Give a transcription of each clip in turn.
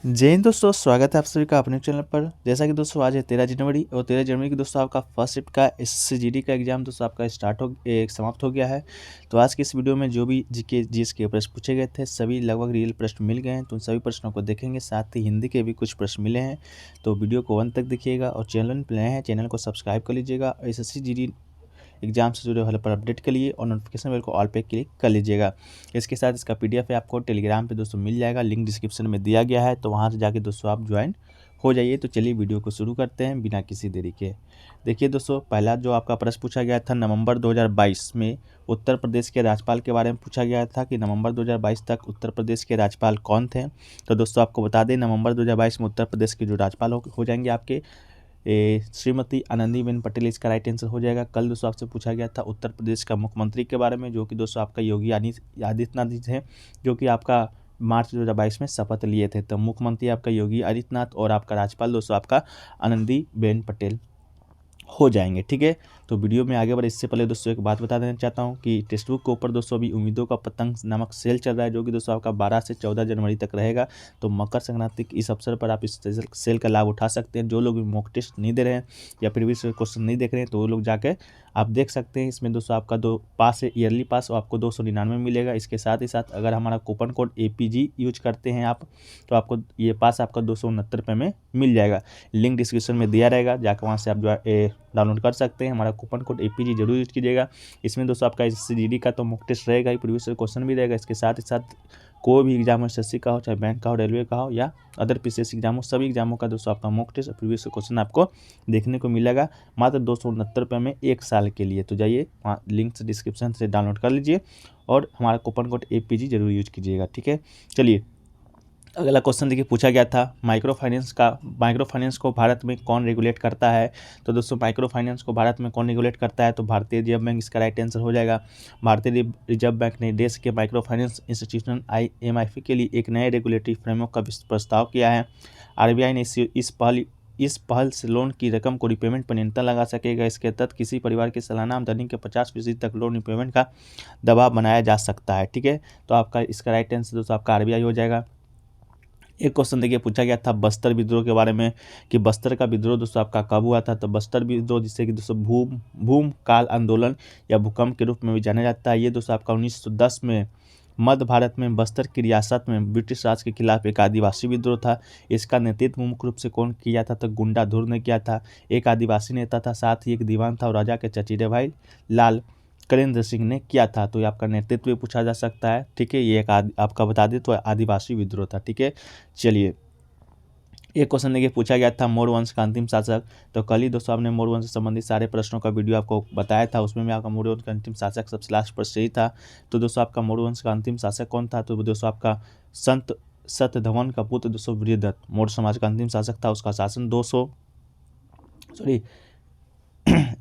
जय हिंद दोस्तों, स्वागत है आप सभी का अपने चैनल पर। जैसा कि दोस्तों आज है 13 जनवरी और 13 जनवरी की दोस्तों आपका फर्स्ट शिफ्ट का एसएससी जीडी का एग्जाम दोस्तों आपका समाप्त हो गया है। तो आज की इस वीडियो में जो भी जीके जीएस के प्रश्न पूछे गए थे सभी लगभग रियल प्रश्न मिल गए हैं, तो उन सभी प्रश्नों को देखेंगे। साथ ही हिंदी के भी कुछ प्रश्न मिले हैं, तो वीडियो को अंत तक देखिएगा और चैनल पर नए हैं चैनल को सब्सक्राइब कर लीजिएगा। एसएससी जीडी एग्जाम से जुड़े वाले पर अपडेट के लिए और नोटिफिकेशन बेल को ऑल पे क्लिक कर लीजिएगा। इसके साथ इसका पीडीएफ है आपको टेलीग्राम पे दोस्तों मिल जाएगा, लिंक डिस्क्रिप्शन में दिया गया है, तो वहाँ से जाके दोस्तों आप ज्वाइन हो जाइए। तो चलिए वीडियो को शुरू करते हैं बिना किसी देरी के। देखिए दोस्तों, पहला जो आपका प्रश्न पूछा गया था नवंबर 2022 में उत्तर प्रदेश के राज्यपाल के बारे में पूछा गया था कि नवंबर 2022 तक उत्तर प्रदेश के राज्यपाल कौन थे। तो दोस्तों आपको बता दें, नवंबर 2022 में उत्तर प्रदेश के जो राज्यपाल हो जाएंगे आपके श्रीमती आनंदीबेन पटेल इसका राइट आंसर हो जाएगा। कल दोस्तों आपसे पूछा गया था उत्तर प्रदेश का मुख्यमंत्री के बारे में, जो कि दोस्तों आपका योगी आदित्यनाथ जी थे, जो कि आपका मार्च 2022 में शपथ लिए थे। तो मुख्यमंत्री आपका योगी आदित्यनाथ और आपका राज्यपाल दोस्तों आपका आनंदीबेन पटेल हो जाएंगे। ठीक है, तो वीडियो में आगे बढ़े इससे पहले दोस्तों एक बात बता देना चाहता हूं कि टेक्स्ट बुक के ऊपर दोस्तों अभी उम्मीदों का पतंग नामक सेल चल रहा है, जो कि दोस्तों आपका 12 से 14 जनवरी तक रहेगा। तो मकर संक्रांति के इस अवसर पर आप इस सेल का लाभ उठा सकते हैं। जो लोग मॉक टेस्ट नहीं दे रहे हैं या प्रीवियस क्वेश्चन नहीं देख रहे हैं तो वो लोग जाकर आप देख सकते हैं। इसमें दोस्तों आपका पास है ईयरली पास, आपको 299 मिलेगा। इसके साथ ही साथ अगर हमारा कूपन कोड APG यूज करते हैं आप, तो आपको ये पास आपका 269 में मिल जाएगा। लिंक डिस्क्रिप्शन में दिया रहेगा, जाकर वहाँ से आप जो है डाउनलोड कर सकते हैं। हमारा कूपन कोड APG जरूर यूज कीजिएगा। इसमें दोस्तों आपका एसएससी जीडी का तो मॉक टेस्ट रहेगा ही, प्रीवियस क्वेश्चन भी रहेगा। इसके साथ ही साथ कोई भी एग्जाम हो, एसएससी का हो, चाहे बैंक का हो, रेलवे का हो या अदर PCS एग्जाम हो, सभी एग्जामों का दोस्तों आपका मॉक टेस्ट प्रीवियस क्वेश्चन आपको देखने को मिलेगा मात्र 269 में 1 साल के लिए। तो जाइए वहाँ लिंक से डिस्क्रिप्शन से डाउनलोड कर लीजिए और हमारा कूपन कोड APG जरूर यूज कीजिएगा। ठीक है, चलिए अगला क्वेश्चन देखिए पूछा गया था माइक्रो फाइनेंस को भारत में कौन रेगुलेट करता है। तो दोस्तों माइक्रो फाइनेंस को भारत में कौन रेगुलेट करता है, तो भारतीय रिजर्व बैंक इसका राइट आंसर हो जाएगा। भारतीय रिजर्व बैंक ने देश के माइक्रो फाइनेंस इंस्टीट्यूशन MIF के लिए एक नए रेगुलेटरी फ्रेमवर्क का प्रस्ताव किया है। RBI ने इस पहल से लोन की रकम को रिपेमेंट पर नियंत्रण लगा सकेगा। इसके तहत किसी परिवार की सालाना आमदनी के 50% तक लोन रिपेमेंट का दबाव बनाया जा सकता है। ठीक है, तो आपका इसका राइट आंसर दोस्तों आपका RBI हो जाएगा। एक क्वेश्चन देखिए पूछा गया था बस्तर विद्रोह के बारे में कि बस्तर का विद्रोह दोस्तों आपका कब हुआ था। तो बस्तर विद्रोह जिसे कि दोस्तों भूम काल आंदोलन या भूकंप के रूप में भी जाना जाता है, ये दोस्तों आपका 1910 में मध्य भारत में बस्तर की रियासत में ब्रिटिश राज के खिलाफ एक आदिवासी विद्रोह था। इसका नेतृत्व मुख्य रूप से कौन किया था, तो गुंडा धुर ने किया था। एक आदिवासी नेता था, साथ ही एक दीवान था और राजा के चचेरे भाई लाल करेंद्र सिंह ने किया था। तो ये आपका नेतृत्व भी पूछा जा सकता है। ठीक है, ये एक आपका बता दें तो आदिवासी विद्रोह था। ठीक है, चलिए एक क्वेश्चन देखिए पूछा गया था मौर्य वंश का अंतिम शासक। तो कल ही दोस्तों आपने मौर्य वंश से संबंधित सारे प्रश्नों का वीडियो आपको बताया था, उसमें भी आपका मौर्य वंश का अंतिम शासक सबसे लास्ट प्रश्न ही था। तो दोस्तों आपका मौर्य वंश का अंतिम शासक कौन था, तो दोस्तों आपका संत सतधवन का पुत्र दोस्तों वीरदत्त मौर्य समाज का अंतिम शासक था। उसका शासन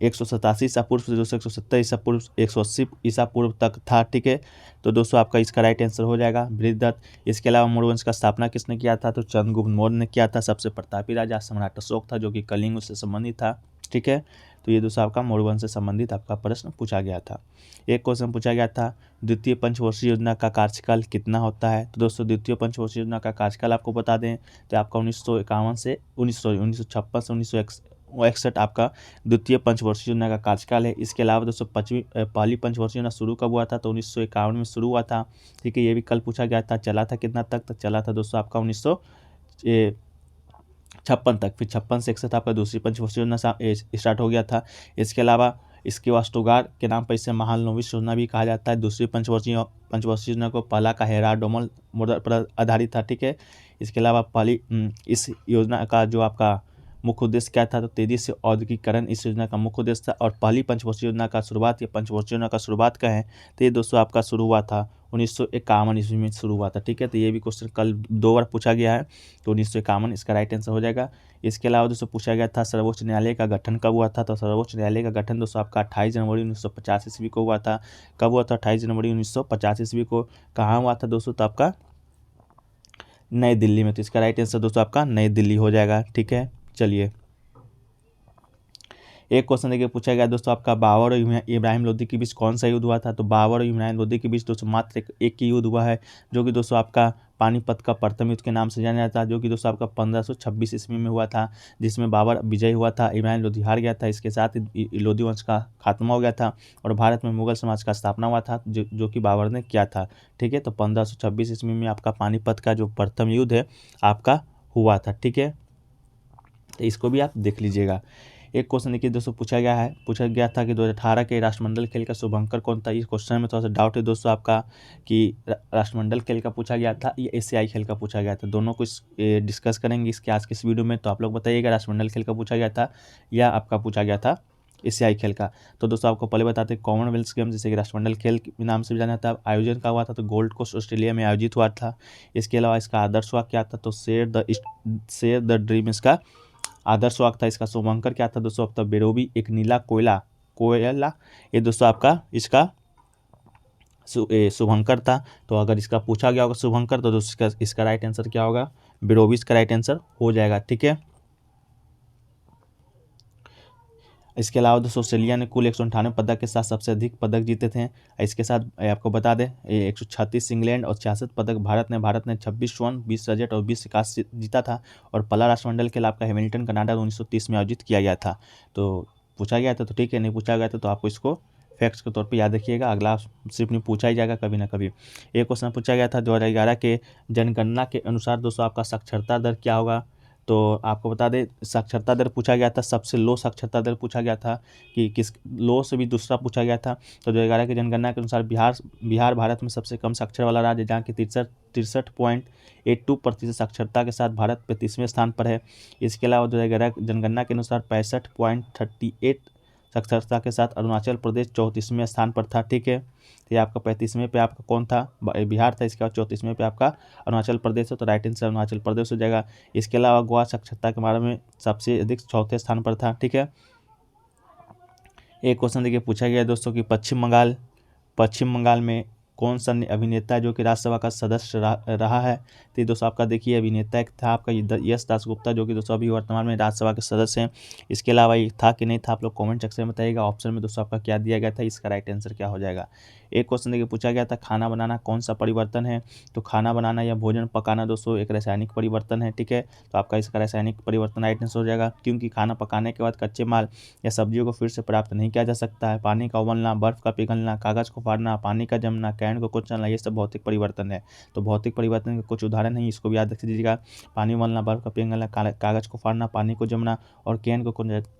187 ईसा पूर्व से 170 ईसा पूर्व 180 ईसा पूर्व तक था। ठीक है, तो दोस्तों आपका इसका राइट आंसर हो जाएगा वीरदत्त। इसके अलावा मौर्य वंश का स्थापना किसने किया था, तो चंद्रगुप्त मौर्य ने किया था। सबसे प्रतापी राजा सम्राट अशोक था, जो कि कलिंग से संबंधित था। ठीक है, तो ये दोस्तों आपका मौर्य वंश से संबंधित आपका प्रश्न पूछा गया था। एक क्वेश्चन पूछा गया था द्वितीय पंचवर्षीय योजना का कार्यकाल कितना होता है। तो दोस्तों द्वितीय पंचवर्षीय योजना का कार्यकाल आपको बता दें तो आपका 1951 से 1956 से 1961 आपका द्वितीय पंचवर्षीय योजना का कार्यकाल है। इसके अलावा दोस्तों पहली पंचवर्षीय योजना शुरू कब हुआ था, तो 1951 में शुरू हुआ था। ठीक है, ये भी कल पूछा गया था। चला था कितना तक चला था दोस्तों आपका 1956 तक। फिर 56 से 61 आपका दूसरी पंचवर्षीय योजना स्टार्ट हो गया था। इसके अलावा इसके वास्तुकार के नाम पर इसे महालनोबिस योजना भी कहा जाता है। दूसरी पंचवर्षीय योजना को पहला का हेरा डोमल मॉडल पर आधारित था। ठीक है, इसके अलावा पहली इस योजना का जो आपका मुख्य उद्देश्य क्या था, तो तेजी से औद्योगिकीकरण इस योजना का मुख्य उद्देश्य था। और पहली पंचवर्षीय योजना का शुरुआत या पंचवर्षीय योजना का शुरुआत कहें तो ये दोस्तों आपका शुरू हुआ था 1951 ईस्वी में शुरू हुआ था। ठीक है, तो ये भी क्वेश्चन कल 2 बार पूछा गया है, तो 1951 इसका राइट आंसर हो जाएगा। इसके अलावा दोस्तों पूछा गया था सर्वोच्च न्यायालय का गठन कब हुआ था। तो सर्वोच्च न्यायालय का गठन दोस्तों आपका 28 जनवरी 1950 ईस्वी को हुआ था। कब हुआ था, 28 जनवरी 1950 ईस्वी को। कहाँ हुआ था दोस्तों, तो आपका नई दिल्ली में। तो इसका राइट आंसर दोस्तों आपका नई दिल्ली हो जाएगा। ठीक है, चलिए एक क्वेश्चन देखिए पूछा गया दोस्तों आपका बाबर और इब्राहिम लोदी के बीच कौन सा युद्ध हुआ था। तो बाबर और इब्राहिम लोदी के बीच दोस्तों मात्र एक ही युद्ध हुआ है, जो कि दोस्तों आपका पानीपत का प्रथम युद्ध के नाम से जाना जाता है, जो कि दोस्तों आपका 1526 ईस्वी में हुआ था, जिसमें बाबर विजयी हुआ था, इब्राहिम लोधी हार गया था। इसके साथ ही लोधी वंश का खात्मा हो गया था और भारत में मुगल समाज का स्थापना हुआ था, जो कि बाबर ने किया था। ठीक है, तो 1526 ईस्वी में आपका पानीपत का जो प्रथम युद्ध है आपका हुआ था। ठीक है, तो इसको भी आप देख लीजिएगा। एक क्वेश्चन देखिए दोस्तों पूछा गया था कि 2018 के राष्ट्रमंडल खेल का शुभंकर कौन था। इस क्वेश्चन में थोड़ा सा डाउट है दोस्तों आपका कि राष्ट्रमंडल खेल का पूछा गया था या एशियाई खेल का पूछा गया था। दोनों को डिस्कस करेंगे इसके आज के इस वीडियो में। तो आप लोग बताइएगा राष्ट्रमंडल खेल का पूछा गया था या आपका पूछा गया था एशियाई खेल का। तो दोस्तों आपको पहले बताते हैं कॉमनवेल्थ गेम जैसे कि राष्ट्रमंडल खेल के नाम से भी जाना था, आयोजन का हुआ था तो गोल्ड कोस्ट ऑस्ट्रेलिया में आयोजित हुआ था। इसके अलावा इसका आदर्श वाक्य क्या था, तो शेयर द ड्रीम इसका आदर्श वाक्य था। इसका शुभंकर क्या था दोस्तों, अब तक बेरोबी एक नीला कोयला ये दोस्तों आपका इसका शुभंकर था। तो अगर इसका पूछा गया होगा शुभंकर तो दोस्तों इसका राइट आंसर क्या होगा, बेरोबी इसका राइट आंसर हो जाएगा। ठीक है, इसके अलावा दोस्तों ऑस्ट्रेलिया ने कुल 198 पदक के साथ सबसे अधिक पदक जीते थे। इसके साथ आपको बता दें 136 इंग्लैंड और 66 पदक भारत ने 26 स्वर्ण 20 रजत और 20 कांस्य जीता था। और पहला राष्ट्रमंडल खेल आपका हैमिल्टन कनाडा 1930 में आयोजित किया गया था। तो पूछा गया था तो ठीक है, नहीं पूछा गया था तो आपको इसको फैक्ट्स के तौर पे याद रखिएगा, अगला सिर्फ नहीं पूछा ही जाएगा कभी ना कभी। एक क्वेश्चन पूछा गया था 2011 के जनगणना के अनुसार दोस्तों आपका साक्षरता दर क्या होगा। तो आपको बता दें साक्षरता दर पूछा गया था, सबसे लो साक्षरता दर पूछा गया था कि किस लो से भी दूसरा पूछा गया था। तो 2011 की जनगणना के अनुसार बिहार भारत में सबसे कम साक्षर वाला राज्य, जहाँ की 63.82% साक्षरता के साथ भारत 35वें स्थान पर है। इसके अलावा 2011 जनगणना के अनुसार 65.38 साक्षरता के साथ अरुणाचल प्रदेश 34वें स्थान पर था। ठीक है, तो ये आपका 35वें पे आपका कौन था, बिहार था। इसके बाद 34वें पे आपका अरुणाचल प्रदेश है, तो राइट आंसर अरुणाचल प्रदेश हो जाएगा। इसके अलावा गोवा साक्षरता के बारे में सबसे अधिक 4थे स्थान पर था। ठीक है, एक क्वेश्चन देखिए पूछा गया है दोस्तों कि पश्चिम बंगाल में कौन सा अभिनेता जो कि राज्यसभा का सदस्य रहा है। तो दोस्तों आपका देखिए अभिनेता एक था आपका यश दासगुप्ता, जो कि दोस्तों अभी वर्तमान में राज्यसभा के सदस्य हैं। इसके अलावा ये था कि नहीं था आप लोग कमेंट सेक्शन में बताइएगा। ऑप्शन में दोस्तों आपका क्या दिया गया था, इसका राइट आंसर क्या हो जाएगा। एक क्वेश्चन देखिए पूछा गया था खाना बनाना कौन सा परिवर्तन है। तो खाना बनाना या भोजन पकाना दोस्तों एक रासायनिक परिवर्तन है। ठीक है, तो आपका इसका रासायनिक परिवर्तन राइट आंसर हो जाएगा, क्योंकि खाना पकाने के बाद कच्चे माल या सब्जियों को फिर से प्राप्त नहीं किया जा सकता है। पानी का उबलना, बर्फ का पिघलना, कागज को फाड़ना, पानी का जमना, कैंड को कुचलना, ये सब भौतिक परिवर्तन है। तो भौतिक परिवर्तन के कुछ उदाहरण हैं, इसको भी याद रख दीजिएगा। पानी उबलना, बर्फ का पिघलना, कागज को फाड़ना, पानी को जमना और कैंड को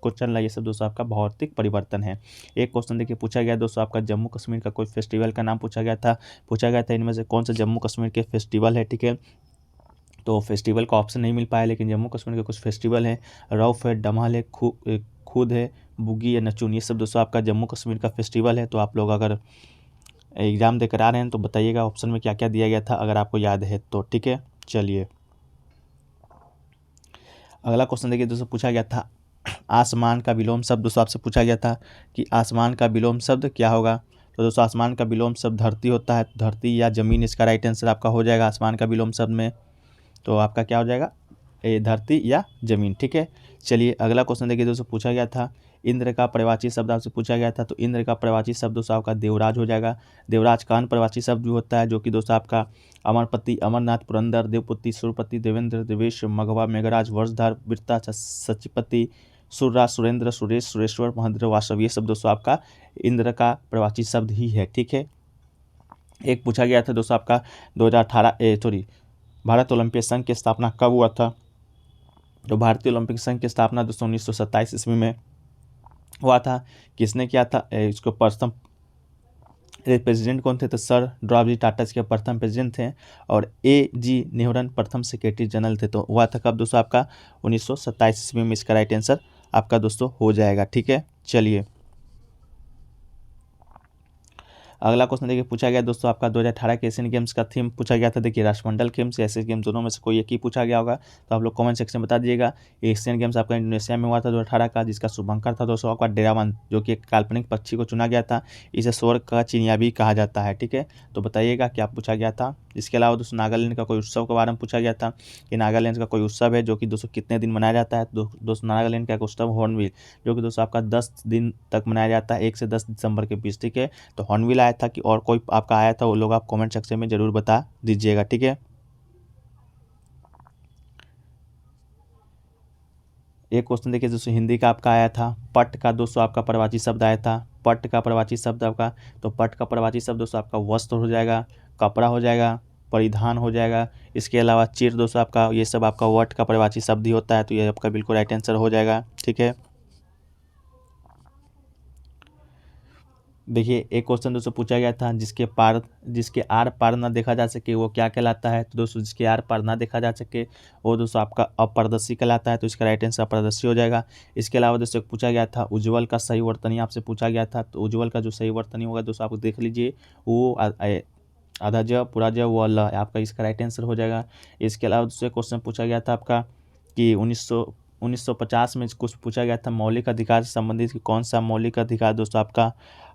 कुचलना, ये सब दोस्तों आपका भौतिक परिवर्तन है। एक क्वेश्चन देखिए पूछा गया दोस्तों आपका जम्मू कश्मीर का कोई फेस्टिवल का नाम पूछा गया था इनमें से कौन सा जम्मू कश्मीर के फेस्टिवल है। ठीक है, तो फेस्टिवल का ऑप्शन नहीं मिल पाया, लेकिन जम्मू कश्मीर के कुछ फेस्टिवल है, रऊफ है, डमहल है, खुद है, बुगी या नचून, ये सब दोस्तों आपका जम्मू कश्मीर का फेस्टिवल है। तो आप लोग अगर एग्जाम देकर आ रहे हैं तो बताइएगा ऑप्शन में क्या क्या दिया गया था अगर आपको याद है तो। ठीक है, चलिए अगला क्वेश्चन देखिए दोस्तों पूछा गया था आसमान का विलोम शब्द। दोस्तों आपसे पूछा गया था कि आसमान का विलोम शब्द क्या होगा। तो दोस्तों आसमान का विलोम शब्द धरती होता है, धरती या जमीन इसका राइट आंसर आपका हो जाएगा आसमान का विलोम शब्द में। तो आपका क्या हो जाएगा, धरती या जमीन। ठीक है, चलिए अगला क्वेश्चन देखिए दोस्तों पूछा गया था इंद्र का प्रवाची शब्द आपसे पूछा गया था। तो इंद्र का प्रवाची शब्द दोस्तों आपका देवराज हो जाएगा। देवराज का प्रवाची शब्द भी होता है, जो कि दोस्तों आपका अमरपति, अमरनाथ, पुरंदर, देवपुति, सुरपति, देवेंद्र, देवेश, मघवा, मेघराज, वर्षधार, वृत्ता, सचिपति, सुरराज, सुरेंद्र, सुरेश, सुरेश्वर, महेंद्र, वासव, ये सब दोस्तों आपका इंद्र का प्रवाची शब्द ही है। ठीक है, एक पूछा गया था दोस्तों आपका 2018 भारत ओलंपिक संघ की स्थापना कब हुआ था। तो भारतीय ओलंपिक संघ की स्थापना दोस्तों 1927 ईस्वी में हुआ था। किसने किया था, इसको प्रथम प्रेसिडेंट कौन थे, तो सर ड्रॉबजी टाटा इसके प्रथम प्रेसिडेंट थे और A.G. नेहरन प्रथम सेक्रेटरी जनरल थे। तो हुआ था कब दोस्तों आपका 1927 ईस्वी में, इसका राइट आंसर आपका दोस्तों हो जाएगा। ठीक है, चलिए अगला क्वेश्चन देखिए पूछा गया दोस्तों आपका 2018 के एशियन गेम्स का थीम पूछा गया था। देखिए राष्ट्रमंडल गेम्स या एशियन गेम्स दोनों में से कोई एक ही पूछा गया होगा, तो आप लोग कमेंट सेक्शन में बता दीजिएगा। एशियन गेम्स आपका इंडोनेशिया में हुआ था 2018 का, जिसका शुभंकर था दोस्तों आपका डेरावन, जो कि एक काल्पनिक पक्षी को चुना गया था। इसे स्वर्ग का चिड़िया भी कहा जाता है। ठीक है, तो बताइएगा क्या पूछा गया था। इसके अलावा दोस्तों नागालैंड का कोई उत्सव के बारे में पूछा गया था कि नागालैंड का कोई उत्सव है जो कि दोस्तों कितने दिन मनाया जाता है। दोस्तों नागालैंड का एक उत्सव हॉर्नबिल, जो कि दोस्तों आपका 10 दिन तक मनाया जाता है, 1 से 10 दिसंबर के बीच। ठीक है, तो हॉर्नबिल आया था कि और कोई आपका आया था, वो लोग आप कमेंट सेक्शन में जरूर बता दीजिएगा। ठीक है, एक क्वेश्चन देखिए दोस्तों हिंदी का आपका आया था, पट का दोस्तों आपका प्रवाची शब्द आया था। पट का प्रवाची शब्द आपका, तो पट का प्रवाची शब्द दोस्तों आपका वस्त्र हो जाएगा, कपड़ा हो जाएगा, परिधान हो जाएगा। इसके अलावा चिर दोस्तों आपका, ये सब आपका वट का प्रवाची शब्द ही होता है, तो ये आपका बिल्कुल राइट आंसर हो जाएगा। ठीक है, देखिए एक क्वेश्चन दोस्तों पूछा गया था, जिसके आर पार ना देखा जा सके वो क्या कहलाता है। तो दोस्तों जिसके आर पार ना देखा जा सके वो दोस्तों आपका अपारदर्शी कहलाता है, तो इसका राइट आंसर अपारदर्शी हो जाएगा। इसके अलावा दोस्तों पूछा गया था उज्ज्वल का सही वर्तनी आपसे पूछा गया था, तो उज्ज्वल का जो सही वर्तनी होगा दोस्तों आप देख लीजिए, वो आधा ज पूरा ज वो ल आपका, इसका राइट आंसर हो जाएगा। इसके अलावा दूसरे क्वेश्चन पूछा गया था आपका कि 1950 में कुछ पूछा गया था, मौलिक अधिकार से संबंधित कि कौन सा मौलिक अधिकार दोस्तों आपका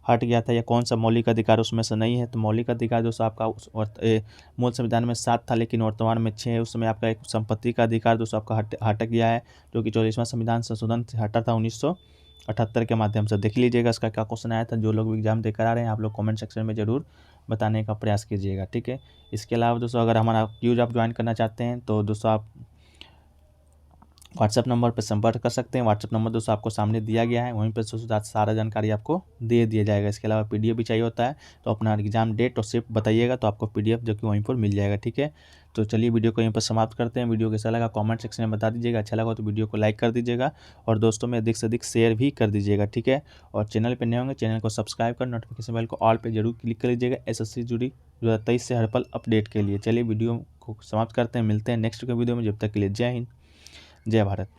हट गया था, या कौन सा मौलिक अधिकार उसमें से नहीं है। तो मौलिक अधिकार दोस्तों आपका मूल संविधान में 7 था, लेकिन वर्तमान में 6 है। उस समय आपका एक संपत्ति का अधिकार दोस्तों आपका हट गया है, जो कि 44वां संविधान संशोधन से हटा था 1978 के माध्यम से। देख लीजिएगा इसका क्या क्वेश्चन आया था। जो लोग एग्जाम देकर आ रहे हैं आप लोग कमेंट सेक्शन में जरूर बताने का प्रयास कीजिएगा। ठीक है, इसके अलावा दोस्तों अगर हमारा क्यूज आप ज्वाइन करना चाहते हैं तो दोस्तों आप व्हाट्सएप नंबर पर संपर्क कर सकते हैं। व्हाट्सएप नंबर दोस्तों आपको सामने दिया गया है, वहीं पर दोस्तों सारा जानकारी आपको दे दिया जाएगा। इसके अलावा पीडीएफ भी चाहिए होता है, तो अपना एग्जाम डेट और शिफ्ट बताइएगा, तो आपको पीडीएफ जो कि वहीं पर मिल जाएगा। ठीक है, तो चलिए वीडियो को यहीं पर समाप्त करते हैं। वीडियो कैसा लगा कमेंट सेक्शन में बता दीजिएगा, अच्छा लगा तो वीडियो को लाइक कर दीजिएगा और दोस्तों में अधिक से अधिक शेयर भी कर दीजिएगा। ठीक है, और चैनल पर नए होंगे चैनल को सब्सक्राइब कर नोटिफिकेशन बेल को ऑल पे जरूर क्लिक कर लीजिएगा, एसएससी जुड़ी 2023 से हर पल अपडेट के लिए। चलिए वीडियो को समाप्त करते हैं, मिलते हैं नेक्स्ट के वीडियो में। जब तक के लिए जय हिंद, जय भारत।